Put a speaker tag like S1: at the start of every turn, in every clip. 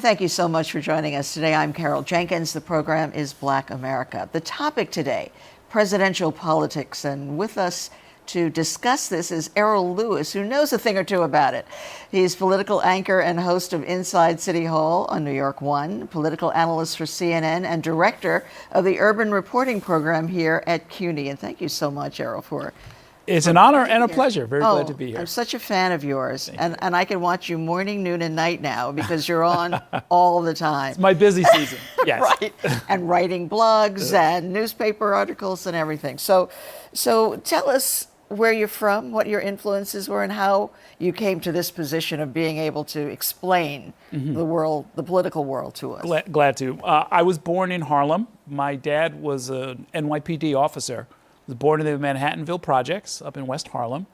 S1: thank you so much for joining us today. I'm Carol Jenkins. The program is Black America. The topic today, presidential politics, and with us to discuss this is Errol Louis, who knows a thing or two about it. He's political anchor and host of Inside City Hall on New York One, political analyst for CNN, and director of the urban reporting program here at CUNY. And thank you so much, Errol, for
S2: It's an honor and a pleasure. Very glad to be here.
S1: I'm such a fan of yours. And I can watch you morning, noon, and night now because you're on all the time.
S2: It's my busy season, yes.
S1: Right. And writing blogs and newspaper articles and everything. So tell us where you're from, what your influences were, and how you came to this position of being able to explain the world, the political world to us.
S2: Glad to. I was born in Harlem. My dad was an NYPD officer. I was born in the Manhattanville Projects up in West Harlem.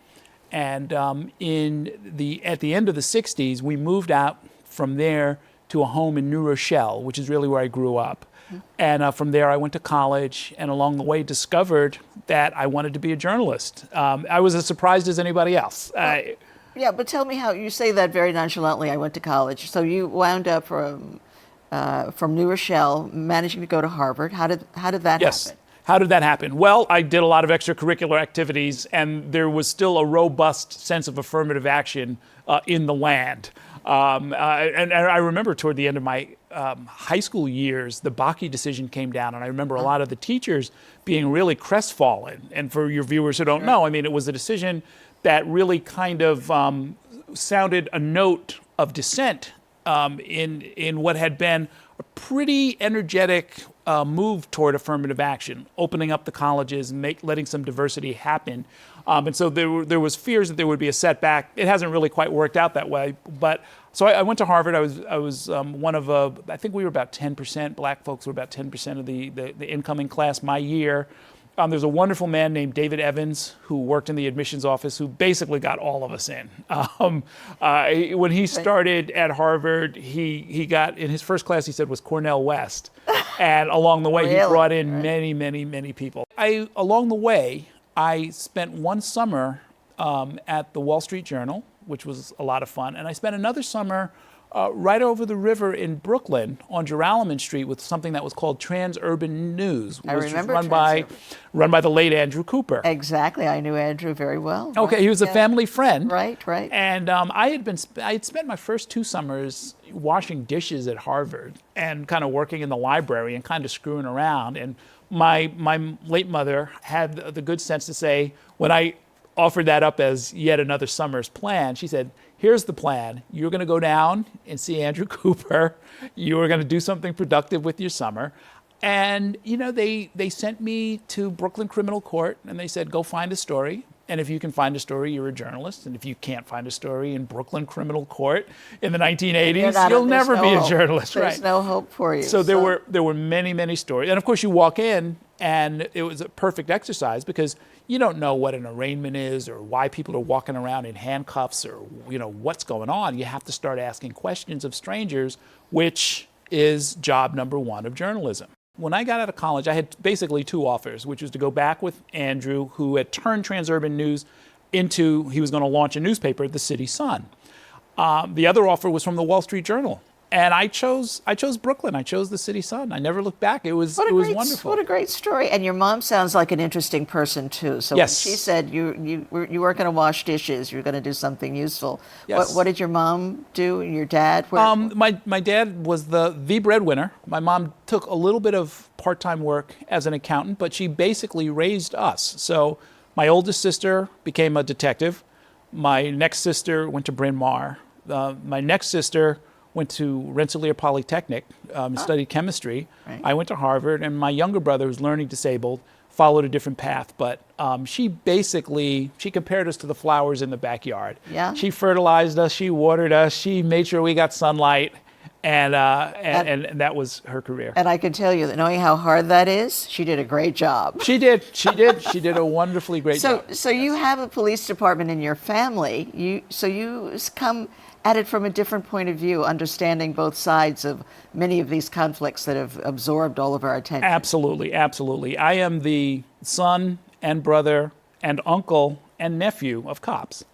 S2: And at the end of the 60s, we moved out from there to a home in New Rochelle, which is really where I grew up. And from there, I went to college, and along the way discovered that I wanted to be a journalist. I was as surprised as anybody else.
S1: Yeah, but tell me how you say that very nonchalantly. I went to college. So you wound up from New Rochelle, managing to go to Harvard. How did that happen?
S2: How did that happen? Well, I did a lot of extracurricular activities, and there was still a robust sense of affirmative action in the land. And I remember toward the end of my high school years, the Bakke decision came down, and I remember a lot of the teachers being really crestfallen. And for your viewers who don't know, I mean, it was a decision that really kind of sounded a note of dissent in what had been a pretty energetic move toward affirmative action, opening up the colleges and letting some diversity happen. And so there was fears that there would be a setback. It hasn't really quite worked out that way. But so I went to Harvard. I was one of I think we were about 10%. Black folks were about 10% of the incoming class my year. There's a wonderful man named David Evans who worked in the admissions office who basically got all of us in. When he started at Harvard, he got, in his first class, he said, was Cornel West. And along the way, he brought in many, many, many people. Along the way, I spent one summer at the Wall Street Journal, which was a lot of fun. And I spent another summer right over the river in Brooklyn on Joralemon Street with something that was called Transurban News, which was run by the late Andrew Cooper.
S1: Exactly. I knew Andrew very well.
S2: Okay, right? He was a family friend.
S1: Right.
S2: And I had spent my first 2 summers washing dishes at Harvard and kind of working in the library and kind of screwing around. And my late mother had the good sense to say, when I offered that up as yet another summer's plan, she said, here's the plan. You're going to go down and see Andrew Cooper. You are going to do something productive with your summer. And, you know, they sent me to Brooklyn Criminal Court, and they said, go find a story. And if you can find a story, you're a journalist. And if you can't find a story in Brooklyn Criminal Court in the 1980s, you'll never be a journalist.
S1: There's no hope for you.
S2: So there were many, many stories. And of course, you walk in, and it was a perfect exercise because you don't know what an arraignment is or why people are walking around in handcuffs or, you know, what's going on. You have to start asking questions of strangers, which is job number 1 of journalism. When I got out of college, I had basically 2 offers, which was to go back with Andrew, who had turned Transurban News into, he was going to launch a newspaper, the City Sun. The other offer was from the Wall Street Journal. And I chose Brooklyn. I chose the City Sun. I never looked back. It was wonderful.
S1: What a great story. And your mom sounds like an interesting person too. So
S2: yes.
S1: When she said you weren't going to wash dishes, you were going to do something useful.
S2: Yes.
S1: What did your mom do? Your dad?
S2: My dad was the breadwinner. My mom took a little bit of part-time work as an accountant, but she basically raised us. So my oldest sister became a detective. My next sister went to Bryn Mawr. My next sister went to Rensselaer Polytechnic, studied chemistry. Right. I went to Harvard, and my younger brother, who's learning disabled, followed a different path. But she compared us to the flowers in the backyard.
S1: Yeah.
S2: She fertilized us, she watered us, she made sure we got sunlight, and that was her career.
S1: And I can tell you that knowing how hard that is, she did a great job.
S2: She did a wonderfully great job.
S1: So you have a police department in your family. You come at it from a different point of view, understanding both sides of many of these conflicts that have absorbed all of our attention.
S2: Absolutely. I am the son and brother and uncle and nephew of cops.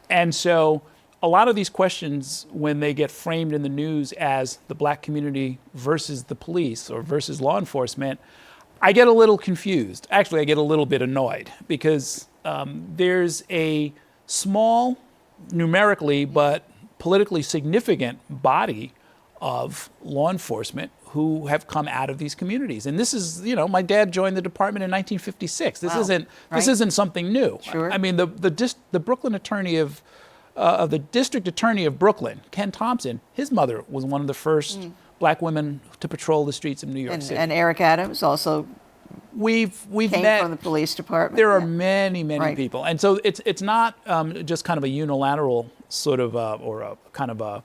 S2: And so a lot of these questions, when they get framed in the news as the black community versus the police or versus law enforcement, I get a little confused. Actually, I get a little bit annoyed because there's a small, numerically, but politically significant body of law enforcement who have come out of these communities. And this is, my dad joined the department in 1956. This
S1: Wow.
S2: isn't
S1: Right.
S2: this isn't something new.
S1: Sure.
S2: I mean, the Brooklyn attorney of the district attorney of Brooklyn, Ken Thompson, his mother was one of the first black women to patrol the streets of New York City.
S1: And Eric Adams also
S2: We've
S1: came
S2: met.
S1: from the police department.
S2: There are
S1: Yeah.
S2: many
S1: Right.
S2: people, and so it's not just kind of a unilateral sort of or a kind of a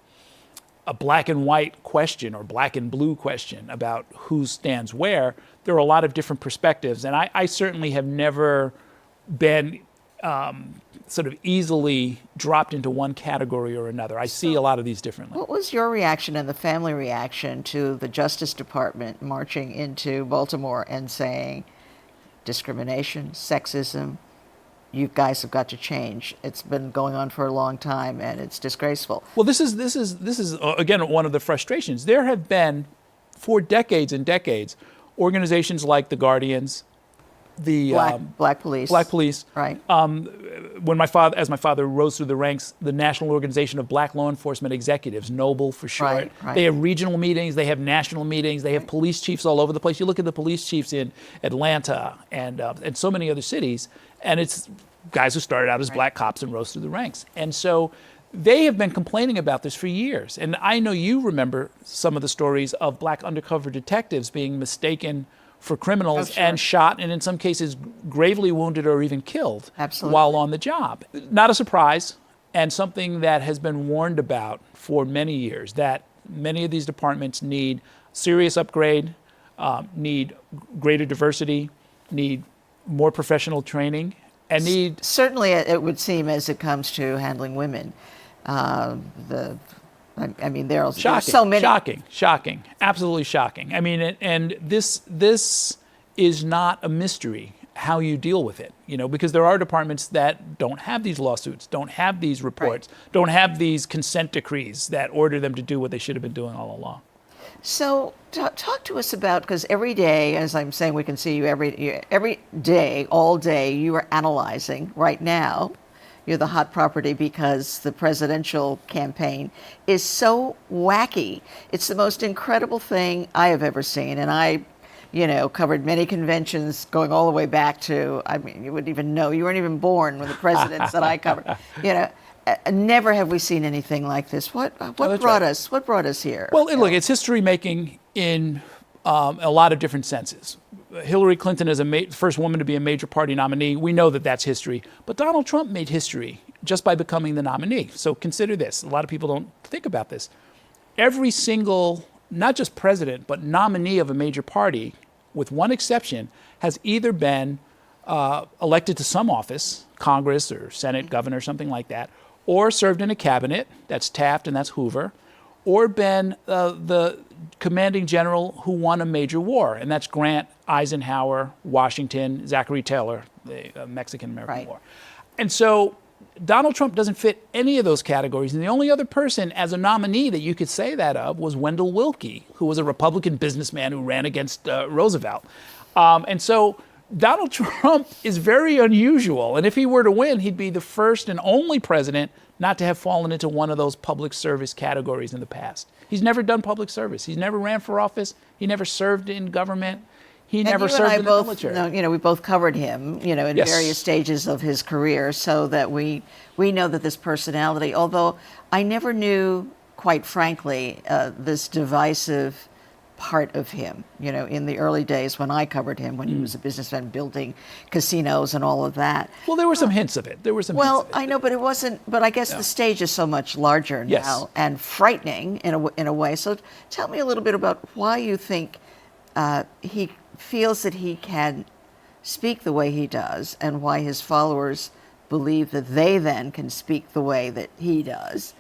S2: black and white question or black and blue question about who stands where. There are a lot of different perspectives, and I certainly have never been sort of easily dropped into one category or another. I see a lot of these differently.
S1: What was your reaction and the family reaction to the Justice Department marching into Baltimore and saying discrimination, sexism, you guys have got to change. It's been going on for a long time and it's disgraceful.
S2: Well, this is again one of the frustrations. There have been, for decades and decades, organizations like the Guardians, the
S1: Black police.
S2: Black Police.
S1: Right.
S2: When my father rose through the ranks, the National Organization of Black Law Enforcement Executives, NOBLE for short.
S1: Right.
S2: They have regional meetings, they have national meetings, they have police chiefs all over the place. You look at the police chiefs in Atlanta and so many other cities, and it's guys who started out as black cops and rose through the ranks. And so they have been complaining about this for years. And I know you remember some of the stories of black undercover detectives being mistaken for criminals
S1: sure.
S2: and shot, and in some cases gravely wounded or even killed
S1: Absolutely.
S2: while on the job. Not a surprise, and something that has been warned about for many years, that many of these departments need serious upgrade, need greater diversity, need more professional training, and need...
S1: Certainly, it would seem as it comes to handling women. I mean, there are so many.
S2: Shocking, absolutely shocking. I mean, and this is not a mystery how you deal with it, because there are departments that don't have these lawsuits, don't have these reports, don't have these consent decrees that order them to do what they should have been doing all along.
S1: So talk to us about, because every day, as I'm saying, we can see you every day, all day, you are analyzing right now. You're the hot property because the presidential campaign is so wacky. It's the most incredible thing I have ever seen. And I, covered many conventions going all the way back to, I mean, you wouldn't even know, you weren't even born when the presidents that I covered. Never have we seen anything like this. What brought us here?
S2: Well, look, it's history making in a lot of different senses. Hillary Clinton is the first woman to be a major party nominee. We know that that's history. But Donald Trump made history just by becoming the nominee. So consider this. A lot of people don't think about this. Every single, not just president, but nominee of a major party, with one exception, has either been elected to some office, Congress or Senate, governor, something like that, or served in a cabinet, that's Taft and that's Hoover, or been the commanding general who won a major war, and that's Grant, Eisenhower, Washington, Zachary Taylor, the Mexican-American War. And so Donald Trump doesn't fit any of those categories, and the only other person as a nominee that you could say that of was Wendell Willkie, who was a Republican businessman who ran against Roosevelt. And so Donald Trump is very unusual, and if he were to win, he'd be the first and only president not to have fallen into one of those public service categories in the past. He's never done public service. He's never ran for office. He never served in government. He never served in the military.
S1: We both covered him, in various stages of his career, so that we know that this personality, although I never knew, quite frankly, this divisive part of him, in the early days when I covered him, when he was a businessman building casinos and all of that.
S2: Well, there were some hints of it.
S1: I know, but it wasn't, but I guess the stage is so much larger now and frightening in a way. So tell me a little bit about why you think he feels that he can speak the way he does, and why his followers believe that they then can speak the way that he does.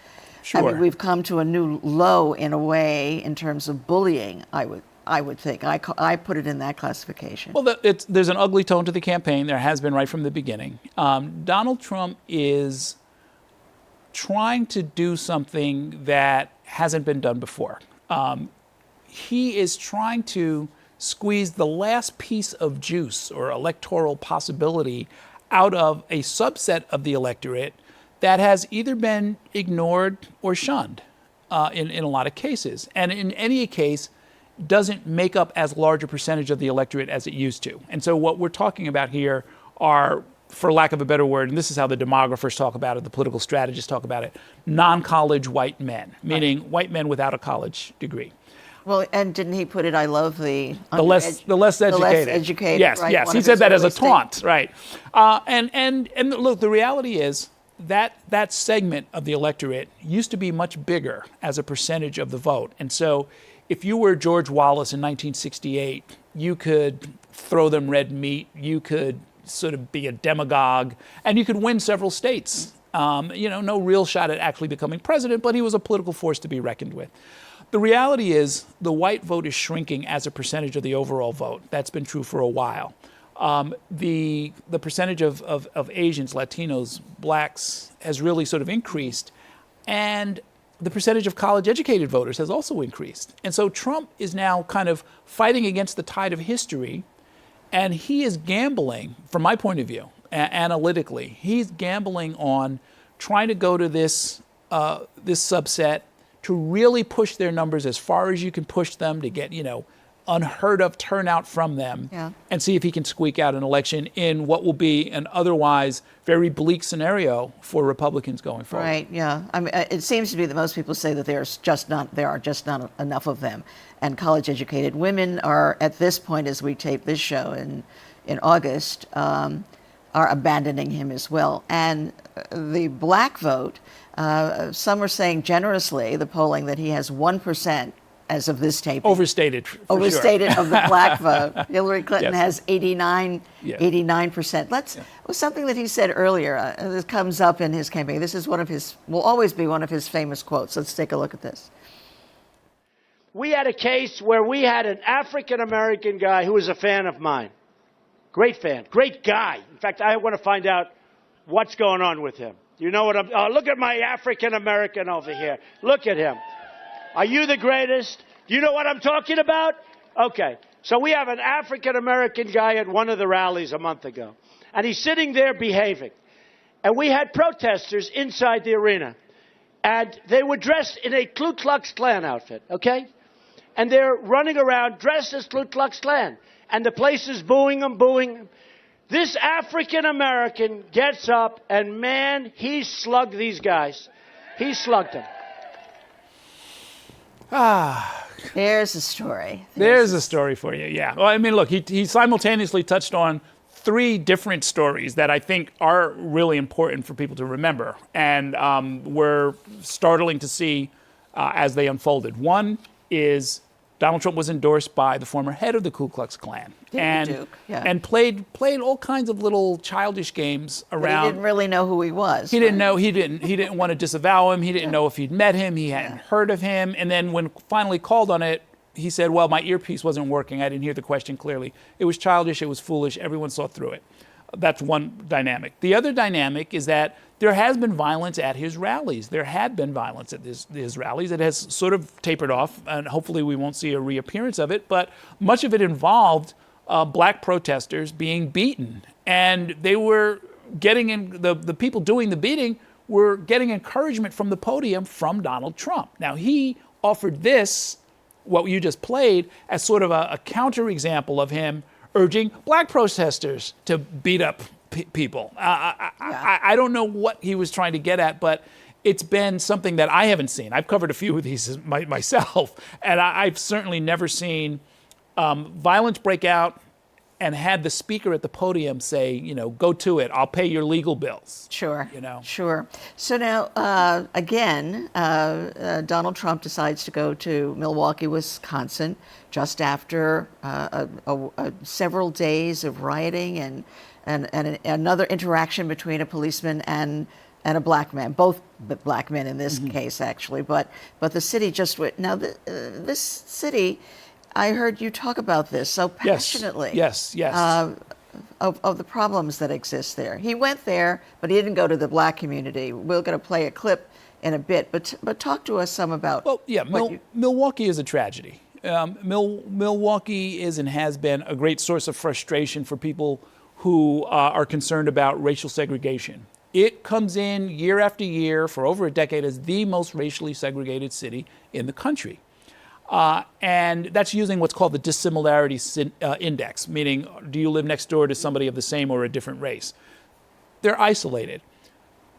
S2: Sure.
S1: I mean, we've come to a new low in a way in terms of bullying, I would think. I put it in that classification.
S2: Well, there's an ugly tone to the campaign. There has been right from the beginning. Donald Trump is trying to do something that hasn't been done before. He is trying to squeeze the last piece of juice or electoral possibility out of a subset of the electorate that has either been ignored or shunned in a lot of cases. And in any case, doesn't make up as large a percentage of the electorate as it used to. And so what we're talking about here are, for lack of a better word, and this is how the demographers talk about it, the political strategists talk about it, non-college white men, meaning white men without a college degree.
S1: Well, and didn't he put it, I love the
S2: less educated.
S1: The less educated.
S2: Yes,
S1: right?
S2: yes.
S1: One
S2: He
S1: of
S2: said
S1: his
S2: that as a
S1: early
S2: taunt, right? And look, the reality is that segment of the electorate used to be much bigger as a percentage of the vote. And so if you were George Wallace in 1968, you could throw them red meat, you could sort of be a demagogue, and you could win several states. No real shot at actually becoming president, but he was a political force to be reckoned with. The reality is the white vote is shrinking as a percentage of the overall vote. That's been true for a while. The percentage of Asians, Latinos, blacks has really sort of increased, and the percentage of college-educated voters has also increased. And so Trump is now kind of fighting against the tide of history, and he is gambling, from my point of view, analytically, he's gambling on trying to go to this subset to really push their numbers as far as you can push them to get, unheard of turnout from them, and see if he can squeak out an election in what will be an otherwise very bleak scenario for Republicans going forward.
S1: Right. Yeah. I mean, it seems to be that most people say that there are just not enough of them, and college-educated women are, at this point, as we tape this show in August, are abandoning him as well. And the black vote, some are saying generously, the polling, that he has 1%. As of this tape.
S2: Overstated.
S1: Overstated
S2: sure.
S1: of the black vote. Hillary Clinton
S2: Yes.
S1: has 89%. It was something that he said earlier. This comes up in his campaign. This is will always be one of his famous quotes. Let's take a look at this.
S3: We had a case where we had an African-American guy who was a fan of mine. Great fan. Great guy. In fact, I want to find out what's going on with him. You know what look at my African-American over here. Look at him. Are you the greatest? Do you know what I'm talking about? Okay. So we have an African-American guy at one of the rallies a month ago. And he's sitting there behaving. And we had protesters inside the arena. And they were dressed in a Ku Klux Klan outfit, okay? And they're running around dressed as Ku Klux Klan. And the place is booing them, booing them. This African-American gets up and, man, he slugged these guys. He slugged them.
S1: There's a story.
S2: There's a story for you, yeah. Well, I mean, look, he simultaneously touched on three different stories that I think are really important for people to remember and were startling to see as they unfolded. One is Donald Trump was endorsed by the former head of the Ku Klux Klan and played all kinds of little childish games around.
S1: He didn't really know who he was.
S2: He didn't know. He didn't want to disavow him. He didn't know if he'd met him. He hadn't heard of him. And then when finally called on it, he said, "Well, my earpiece wasn't working. I didn't hear the question clearly. It was childish. It was foolish. Everyone saw through it." That's one dynamic. The other dynamic is that there has been violence at his rallies. There had been violence at his rallies. It has sort of tapered off, and hopefully we won't see a reappearance of it. But much of it involved black protesters being beaten. And they were getting in, the people doing the beating were getting encouragement from the podium from Donald Trump. Now, he offered this, what you just played, as sort of a counterexample of him urging black protesters to beat up people. I don't know what he was trying to get at, but it's been something that I haven't seen. I've covered a few of these myself, and I've certainly never seen violence break out and had the speaker at the podium say, go to it, I'll pay your legal bills.
S1: Sure. Sure. So now, again, Donald Trump decides to go to Milwaukee, Wisconsin, just after several days of rioting and another interaction between a policeman and a black man, both black men in this case, actually. But the city just went. Now, this city, I heard you talk about this so passionately.
S2: Yes.
S1: of the problems that exist there. He went there, but he didn't go to the black community. We're going to play a clip in a bit, but talk to us some about.
S2: Well, yeah, Milwaukee is a tragedy. Milwaukee is and has been a great source of frustration for people who are concerned about racial segregation. It comes in year after year for over a decade as the most racially segregated city in the country. And that's using what's called the dissimilarity index, meaning do you live next door to somebody of the same or a different race? They're isolated.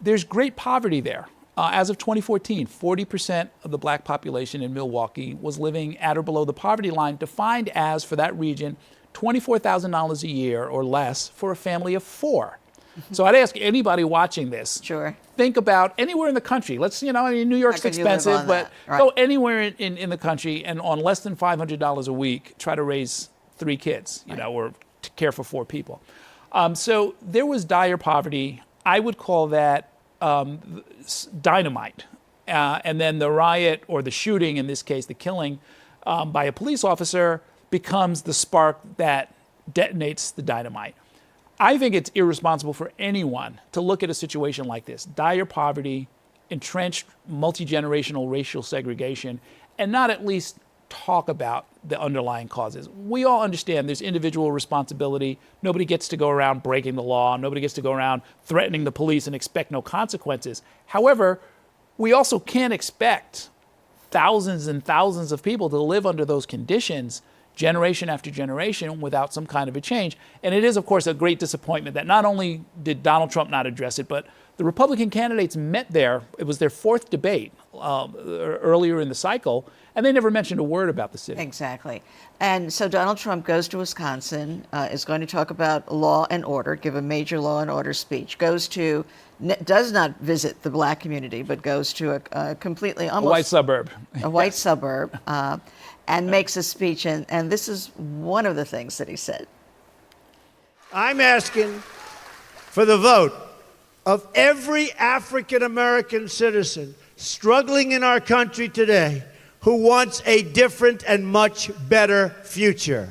S2: There's great poverty there. As of 2014, 40% of the black population in Milwaukee was living at or below the poverty line, defined as, for that region, $24,000 a year or less for a family of four. So I'd ask anybody watching this, think about anywhere in the country. New York's expensive, but go anywhere in the country and on less than $500 a week, try to raise 3 kids, or to care for 4 people. So there was dire poverty. I would call that dynamite. And then the riot or the shooting, in this case, the killing by a police officer, becomes the spark that detonates the dynamite. I think it's irresponsible for anyone to look at a situation like this, dire poverty, entrenched multi-generational racial segregation, and not at least talk about the underlying causes. We all understand there's individual responsibility. Nobody gets to go around breaking the law. Nobody gets to go around threatening the police and expect no consequences. However, we also can't expect thousands and thousands of people to live under those conditions generation after generation without some kind of a change. And it is, of course, a great disappointment that not only did Donald Trump not address it, but the Republican candidates met there. It was their 4th debate earlier in the cycle, and they never mentioned a word about the city.
S1: Exactly. And so Donald Trump goes to Wisconsin, is going to talk about law and order, give a major law and order speech, does not visit the black community, but goes to a completely almost...
S2: A white suburb.
S1: A white suburb, and makes a speech, and this is one of the things that he said.
S3: I'm asking for the vote of every African-American citizen struggling in our country today who wants a different and much better future.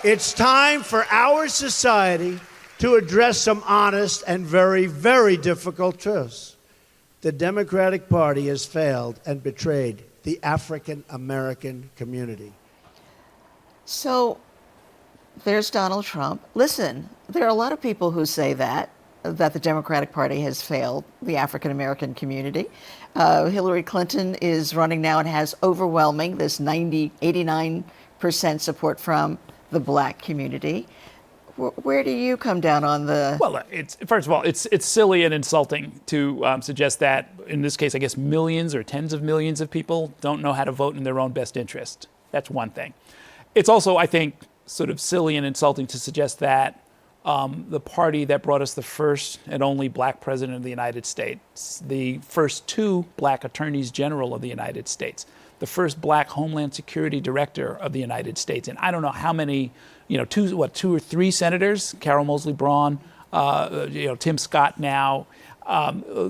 S3: It's time for our society to address some honest and very, very difficult truths. The Democratic Party has failed and betrayed the African-American community.
S1: So there's Donald Trump. Listen, there are a lot of people who say that the Democratic Party has failed the African-American community. Hillary Clinton is running now and has overwhelming, this 89% support from the black community. Where do you come down on the...
S2: Well, first of all, it's silly and insulting to suggest that, in this case, I guess millions or tens of millions of people don't know how to vote in their own best interest. That's one thing. It's also, I think, sort of silly and insulting to suggest that the party that brought us the first and only black president of the United States, the first 2 black attorneys general of the United States, the first black Homeland Security director of the United States, and I don't know how many, 2 or 3 senators, Carol Moseley Braun, Tim Scott now,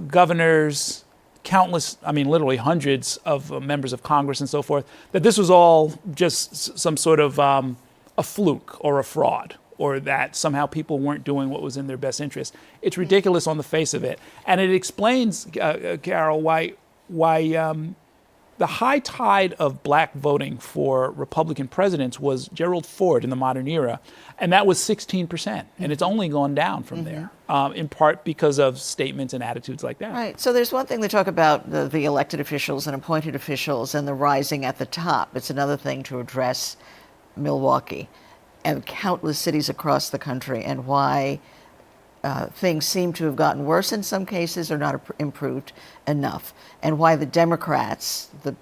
S2: governors, countless, literally hundreds of members of Congress and so forth, that this was all just some sort of a fluke or a fraud, or that somehow people weren't doing what was in their best interest. It's ridiculous on the face of it. And it explains, Carol, why the high tide of black voting for Republican presidents was Gerald Ford in the modern era, and that was 16%, and it's only gone down from there, in part because of statements and attitudes like that.
S1: Right. So there's one thing to talk about the elected officials and appointed officials and the rising at the top. It's another thing to address Milwaukee and countless cities across the country and why things seem to have gotten worse in some cases or not improved enough, and why the Democrats, the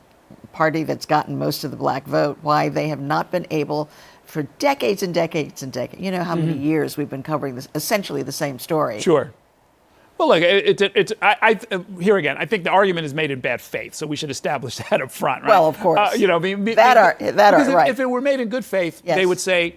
S1: party that's gotten most of the black vote, why they have not been able for decades and decades and decades. You know how many years we've been covering this, essentially the same story.
S2: Sure. Well, look, here again, I think the argument is made in bad faith, so we should establish that up front, right?
S1: Well, of course. Right.
S2: If it were made in good faith,
S1: yes,
S2: they would say,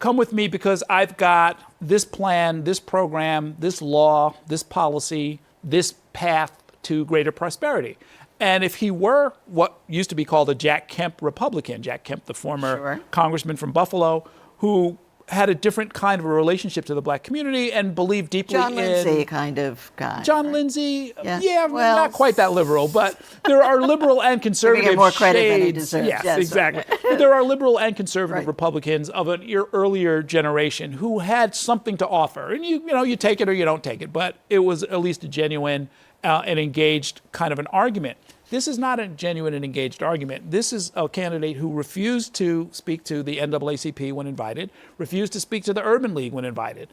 S2: come with me because I've got this plan, this program, this law, this policy, this path to greater prosperity. And if he were what used to be called a Jack Kemp Republican, Jack Kemp, the former
S1: Sure.
S2: congressman from Buffalo, who had a different kind of a relationship to the black community and believed deeply
S1: John
S2: in
S1: Lindsay kind of guy.
S2: John Lindsay,
S1: Yeah. Well,
S2: not quite that liberal, but there are liberal and conservative
S1: more credit than he
S2: shades.
S1: deserves.
S2: Yes,
S1: Yes,
S2: exactly.
S1: okay.
S2: But there are liberal and conservative
S1: Right.
S2: Republicans of an earlier generation who had something to offer, and you take it or you don't take it, but it was at least a genuine and engaged kind of an argument. This is not a genuine and engaged argument. This is a candidate who refused to speak to the NAACP when invited, refused to speak to the Urban League when invited,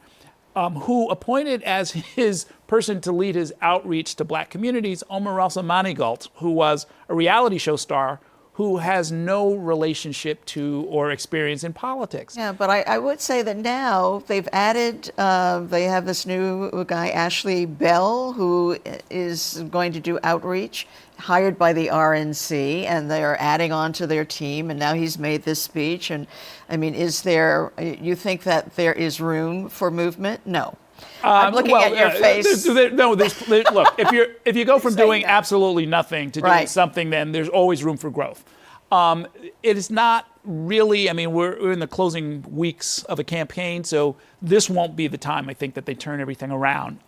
S2: who appointed as his person to lead his outreach to black communities Omarosa Manigault, who was a reality show star who has no relationship to or experience in politics.
S1: Yeah, but I would say that now they've added, they have this new guy, Ashley Bell, who is going to do outreach, hired by the RNC, and they are adding on to their team, and now he's made this speech. And I mean, you think that there is room for movement? No. I'm looking at your face.
S2: Look, if you go from
S1: Saying
S2: doing
S1: that.
S2: absolutely nothing to doing
S1: Right.
S2: something, then there's always room for growth. It is not really, I mean, we're in the closing weeks of a campaign, so this won't be the time, I think, that they turn everything around.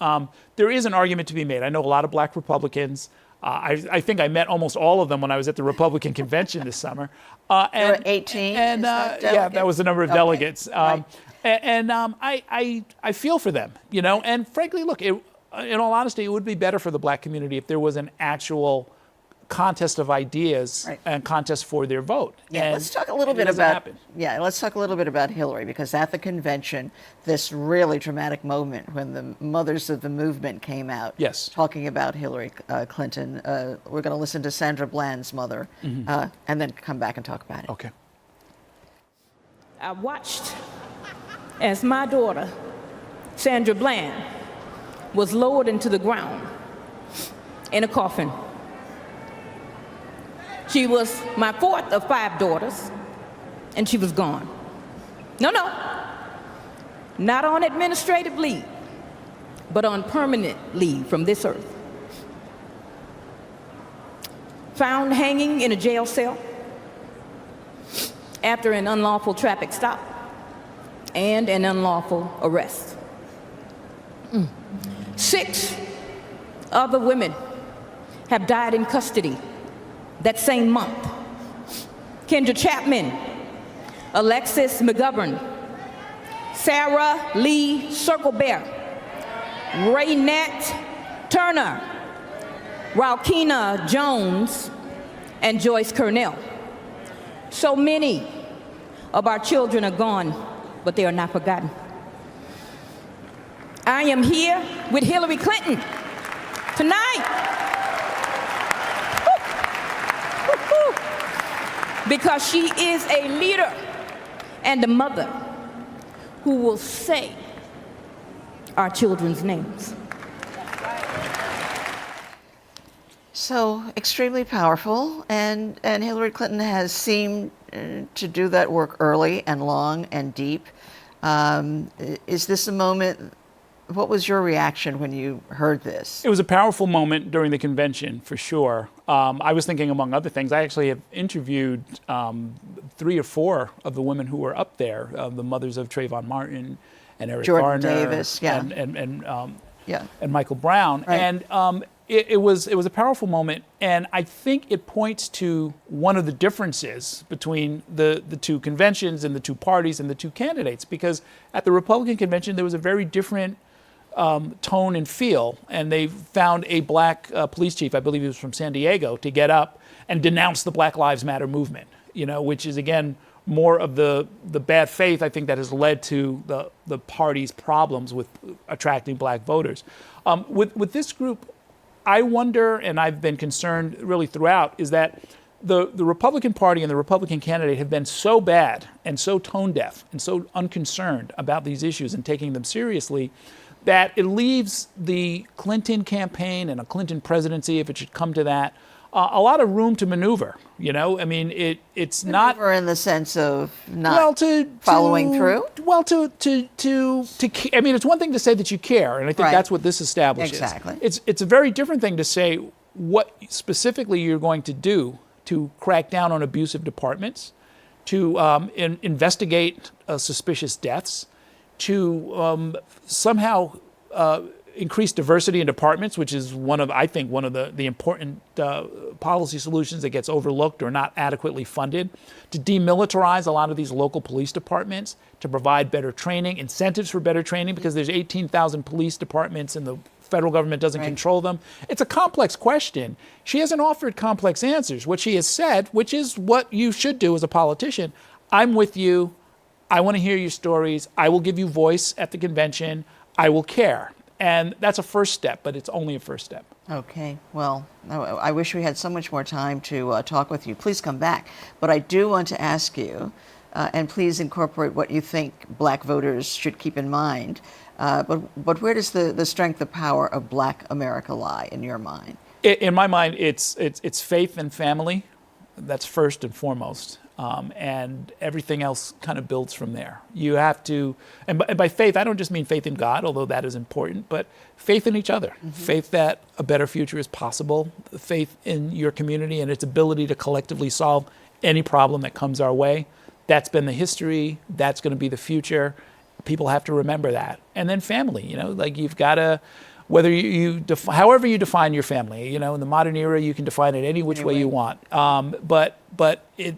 S2: There is an argument to be made. I know a lot of black Republicans. I think I met almost all of them when I was at the Republican convention this summer.
S1: There were 18?
S2: And
S1: Is that
S2: yeah, that
S1: delegates?
S2: was the number of
S1: Okay.
S2: delegates.
S1: Right.
S2: I feel for them, and frankly, look, in all honesty, it would be better for the black community if there was an actual contest of ideas
S1: Right.
S2: and contest for their vote.
S1: Yeah,
S2: And
S1: let's talk a little
S2: it
S1: bit
S2: doesn't
S1: about
S2: happen.
S1: let's talk a little bit about Hillary, because at the convention, this really dramatic moment when the mothers of the movement came out,
S2: Yes.
S1: talking about Hillary Clinton. We're going to listen to Sandra Bland's mother, and then come back and talk about it.
S2: Okay.
S4: I watched as my daughter, Sandra Bland, was lowered into the ground in a coffin. She was my fourth of 5 daughters, and she was gone. No, not on administrative leave, but on permanent leave from this earth. Found hanging in a jail cell after an unlawful traffic stop and an unlawful arrest. 6 other women have died in custody that same month. Kendra Chapman, Alexis McGovern, Sarah Lee Circlebear, Raynette Turner, Ralkina Jones, and Joyce Cornell. So many of our children are gone, but they are not forgotten. I am here with Hillary Clinton tonight because she is a leader and a mother who will say our children's names.
S1: So extremely powerful, and Hillary Clinton has seemed to do that work early and long and deep. Is this a moment? What was your reaction when you heard this?
S2: It was a powerful moment during the convention, for sure. I was thinking, among other things, I actually have interviewed 3 or 4 of the women who were up there, the mothers of Trayvon Martin and Eric
S1: Jordan
S2: Garner,
S1: Davis, yeah.
S2: and Michael Brown.
S1: Right.
S2: And it was a powerful moment, and I think it points to one of the differences between the 2 conventions and the 2 parties and the 2 candidates, because at the Republican convention there was a very different tone and feel, and they found a black police chief, I believe he was from San Diego, to get up and denounce the Black Lives Matter movement, which is, again, more of the bad faith, I think, that has led to the party's problems with attracting black voters. With this group, I wonder, and I've been concerned really throughout, is that the Republican Party and the Republican candidate have been so bad and so tone deaf and so unconcerned about these issues and taking them seriously that it leaves the Clinton campaign and a Clinton presidency, if it should come to that, a lot of room to maneuver. I mean, it's not.
S1: Or in the sense of not following through?
S2: Well, I mean, it's one thing to say that you care, and I think
S1: Right.
S2: that's what this establishes.
S1: Exactly.
S2: It's a very different thing to say what specifically you're going to do to crack down on abusive departments, to investigate suspicious deaths, to somehow increase diversity in departments, which is I think one of the important policy solutions that gets overlooked or not adequately funded, to demilitarize a lot of these local police departments, to provide better training, incentives for better training, because there's 18,000 police departments and the federal government doesn't control them. It's a complex question. She hasn't offered complex answers. What she has said, which is what you should do as a politician, I'm with you. I want to hear your stories. I will give you voice at the convention. I will care. And that's a first step, but it's only a first step.
S1: Okay, well, I wish we had so much more time to talk with you. Please come back. But I do want to ask you, and please incorporate what you think Black voters should keep in mind, but where does the strength, the power of Black America lie in your mind?
S2: In my mind, it's faith and family. That's first and foremost. And everything else kind of builds from there. You have to, and by faith, I don't just mean faith in God, although that is important, but faith in each other, faith that a better future is possible, faith in your community and its ability to collectively solve any problem that comes our way. That's been the history. That's going to be the future. People have to remember that. And then family, like you've got to, whether however you define your family, in the modern era, you can define it any which way you want. But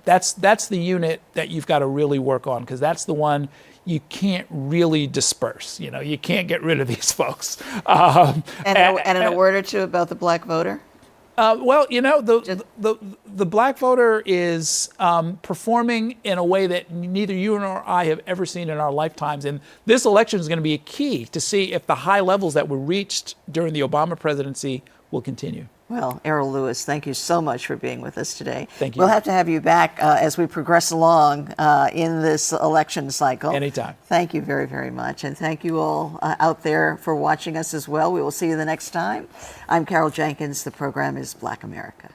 S2: that's the unit that you've got to really work on, because that's the one you can't really disperse. You can't get rid of these folks.
S1: And a word or two about the Black voter?
S2: Well, the Black voter is performing in a way that neither you nor I have ever seen in our lifetimes. And this election is going to be a key to see if the high levels that were reached during the Obama presidency will continue.
S1: Well, Errol Louis, thank you so much for being with us today.
S2: Thank you.
S1: We'll have to have you back as we progress along in this election cycle.
S2: Anytime.
S1: Thank you very, very much. And thank you all out there for watching us as well. We will see you the next time. I'm Carol Jenkins. The program is Black America.